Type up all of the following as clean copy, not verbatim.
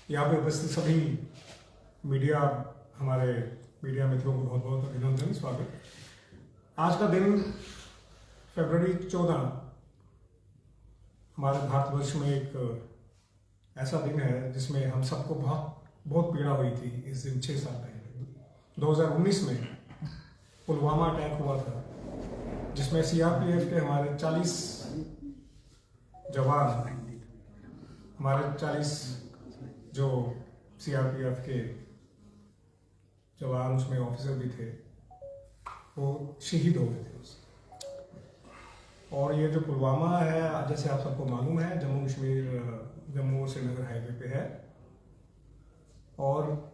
यहाँ पे उपस्थित सभी मीडिया हमारे मीडिया मित्रों को बहुत बहुत अभिनंदन, स्वागत। आज का दिन फरवरी 14 हमारे भारतवर्ष में एक ऐसा दिन है जिसमें हम सबको बहुत पीड़ा हुई थी। इस दिन 6 साल पहले 2019 में पुलवामा अटैक हुआ था, जिसमें सीआरपीएफ के हमारे 40 जवान, हमारे 40 जो सीआरपीएफ के जवान, उसमें ऑफिसर भी थे, वो शहीद हो गए थे उससे। और ये जो पुलवामा है, जैसे आप सबको मालूम है, जम्मू कश्मीर, जम्मू श्रीनगर हाईवे पे है। और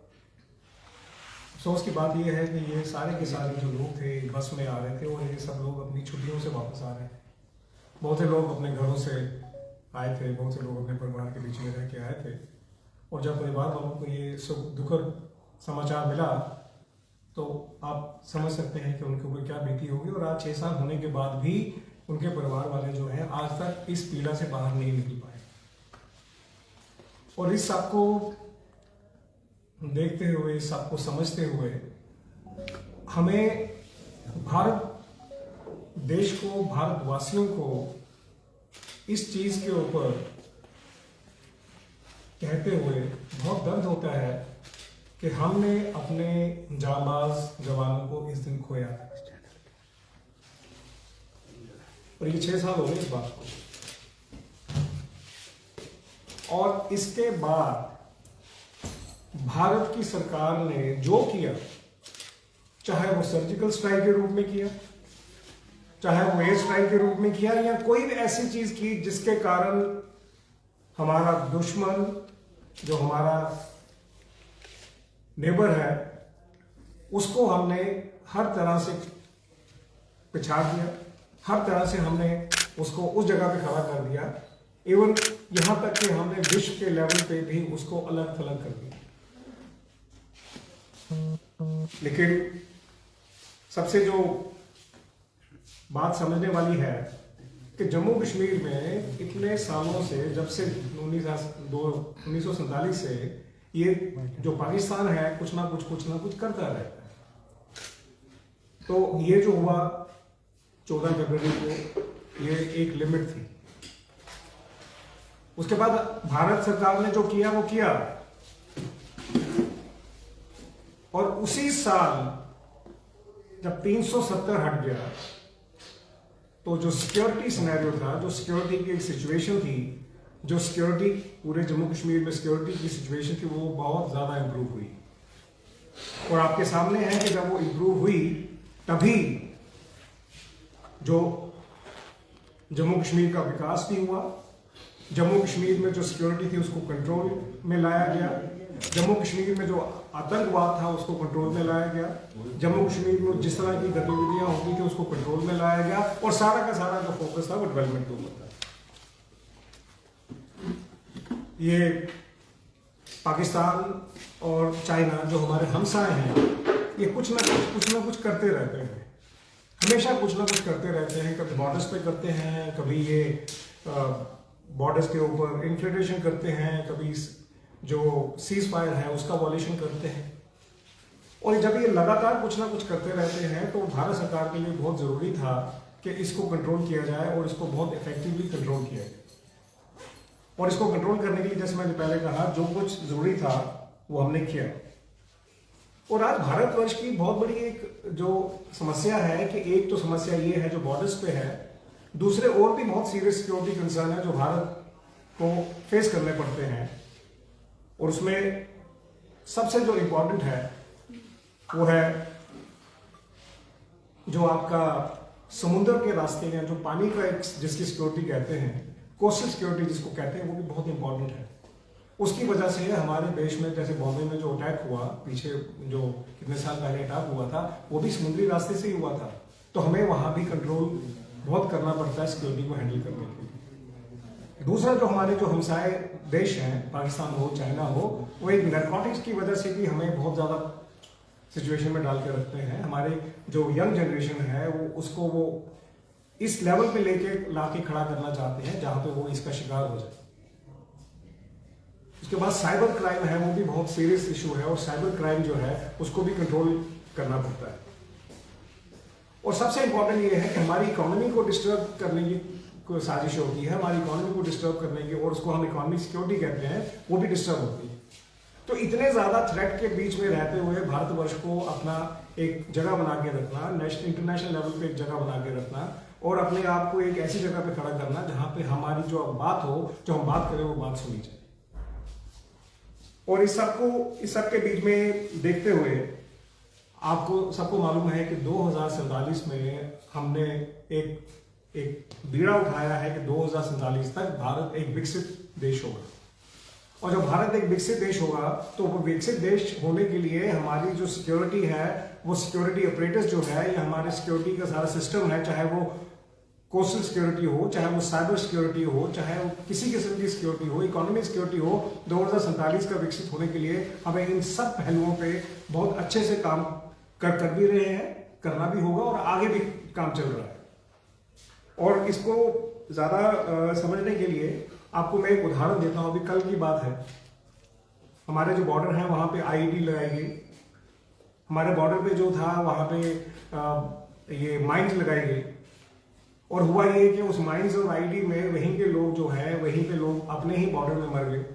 अफसोस की बात ये है कि ये सारे के सारे जो लोग थे बस में आ रहे थे और ये सब लोग अपनी छुट्टियों से वापस आ रहे थे। बहुत से लोग अपने घरों से आए थे, बहुत से लोग अपने परिवार के बीच में रह के आए थे। और जब परिवार वालों को ये दुखद समाचार मिला तो आप समझ सकते हैं कि उनके ऊपर क्या बीती होगी। और आज 6 साल होने के बाद भी उनके परिवार वाले जो हैं आज तक इस पीड़ा से बाहर नहीं निकल पाए। और इस सब को देखते हुए, इस सब को समझते हुए, हमें भारत देश को, भारतवासियों को इस चीज के ऊपर कहते हुए बहुत दर्द होता है कि हमने अपने जांबाज जवानों को इस दिन खोया। और ये 6 साल हो गए इस बात को। और इसके बाद भारत की सरकार ने जो किया, चाहे वो सर्जिकल स्ट्राइक के रूप में किया, चाहे वो एयर स्ट्राइक के रूप में किया, या कोई भी ऐसी चीज की जिसके कारण हमारा दुश्मन, जो हमारा नेबर है, उसको हमने हर तरह से पिछाड़ दिया, हर तरह से हमने उसको उस जगह पे खड़ा कर दिया। इवन यहां तक कि हमने विश्व के लेवल पे भी उसको अलग थलग कर दिया। लेकिन सबसे जो बात समझने वाली है कि जम्मू कश्मीर में इतने सालों से, जब से 1947 से ये जो पाकिस्तान है कुछ ना कुछ करता रहता है। तो ये जो हुआ 14 फरवरी को, ये एक लिमिट थी। उसके बाद भारत सरकार ने जो किया वो किया। और उसी साल जब 370 हट गया तो जो सिक्योरिटी सिनेरियो था, जो सिक्योरिटी की एक सिचुएशन थी, जो सिक्योरिटी पूरे जम्मू कश्मीर में सिक्योरिटी की सिचुएशन थी, वो बहुत ज्यादा इंप्रूव हुई। और आपके सामने है कि जब वो इंप्रूव हुई तभी जो जम्मू कश्मीर का विकास भी हुआ। जम्मू कश्मीर में जो सिक्योरिटी थी उसको कंट्रोल में लाया गया। जम्मू कश्मीर में जो आतंकवाद था उसको कंट्रोल में लाया गया। जम्मू कश्मीर में जिस तरह की गतिविधियां होती थी उसको कंट्रोल में लाया गया। और सारा का सारा जो फोकस था वो डेवलपमेंट के ऊपर था। ये पाकिस्तान और चाइना जो हमारे हमसाए हैं, ये कुछ ना कुछ करते रहते हैं, हमेशा कुछ ना कुछ करते रहते हैं। कभी बॉर्डर्स पे करते हैं, कभी ये बॉर्डर्स के ऊपर इन्फिल्ट्रेशन करते हैं, कभी जो सीज फायर है उसका वॉल्यूशन करते हैं। और जब ये लगातार कुछ ना कुछ करते रहते हैं तो भारत सरकार के लिए बहुत जरूरी था कि इसको कंट्रोल किया जाए और इसको बहुत इफेक्टिवली कंट्रोल किया जाए। और इसको कंट्रोल करने के लिए, जैसे मैंने पहले कहा, जो कुछ जरूरी था वो हमने किया। और आज भारतवर्ष की बहुत बड़ी एक जो समस्या है कि एक तो समस्या ये है जो बॉर्डर्स पे है, दूसरे और भी बहुत सीरियस सिक्योरिटी कंसर्न है जो भारत को फेस करने पड़ते हैं। और उसमें सबसे जो इंपॉर्टेंट है वो है जो आपका समुद्र के रास्ते हैं, जो पानी का एक जिसकी सिक्योरिटी कहते हैं, कोस्टल सिक्योरिटी जिसको कहते हैं, वो भी बहुत इंपॉर्टेंट है। उसकी वजह से हमारे देश में, जैसे बॉम्बे में जो अटैक हुआ पीछे, जो कितने साल पहले अटैक हुआ था, वो भी समुद्री रास्ते से ही हुआ था। तो हमें वहां भी कंट्रोल बहुत करना पड़ता है सिक्योरिटी को हैंडल करने के लिए। दूसरा जो हमारे जो हमसाए देश हैं, पाकिस्तान हो, चाइना हो, वो एक नारकोटिक्स की वजह से भी हमें बहुत ज्यादा सिचुएशन में डाल के रखते हैं। हमारे जो यंग जनरेशन है वो उसको वो इस लेवल पे लेके लाके खड़ा करना चाहते हैं जहां पे वो इसका शिकार हो जाए। उसके बाद साइबर क्राइम है, वो भी बहुत सीरियस इशू है, और साइबर क्राइम जो है उसको भी कंट्रोल करना पड़ता है। और सबसे इंपॉर्टेंट ये है कि हमारी इकोनॉमी को डिस्टर्ब करने की कोई साजिश होती है, हमारी इकोनॉमी को डिस्टर्ब करने की, और उसको हम इकोनॉमिक सिक्योरिटी कहते हैं, वो भी डिस्टर्ब होती है। तो इतने ज्यादा थ्रेट के बीच में रहते हुए भारतवर्ष को अपना एक जगह बना के रखना, इंटरनेशनल लेवल पे एक जगह बना के रखना, और अपने आप को एक ऐसी जगह पे खड़ा करना जहां पे हमारी जो बात हो, जो हम बात करें, वो बात सुनी जाए। और इस सब के बीच में देखते हुए आपको सबको मालूम है कि 2047 में हमने एक बीड़ा उठाया है कि 2047 तक भारत एक विकसित देश होगा। और जब भारत एक विकसित देश होगा, तो वो विकसित देश होने के लिए हमारी जो सिक्योरिटी है, वो सिक्योरिटी ऑपरेटर्स जो है, या हमारे सिक्योरिटी का सारा सिस्टम है, चाहे वो कोस्टल सिक्योरिटी हो, चाहे वो साइबर सिक्योरिटी हो, चाहे वो किसी किस्म की सिक्योरिटी हो, इकोनॉमिक सिक्योरिटी हो, 2047 का विकसित होने के लिए हमें इन सब पहलुओं पे बहुत अच्छे से काम कर भी रहे हैं, करना भी होगा, और आगे भी काम चल रहा है। और इसको ज्यादा समझने के लिए आपको मैं एक उदाहरण देता हूं। अभी कल की बात है, हमारे जो बॉर्डर है वहां पे आईईडी लगाई गई। हमारे बॉर्डर पे जो था वहां पे ये माइंस लगाई गई, और हुआ ये कि उस माइंस और आईईडी में वहीं के लोग जो है, वहीं पे लोग अपने ही बॉर्डर में मर गए।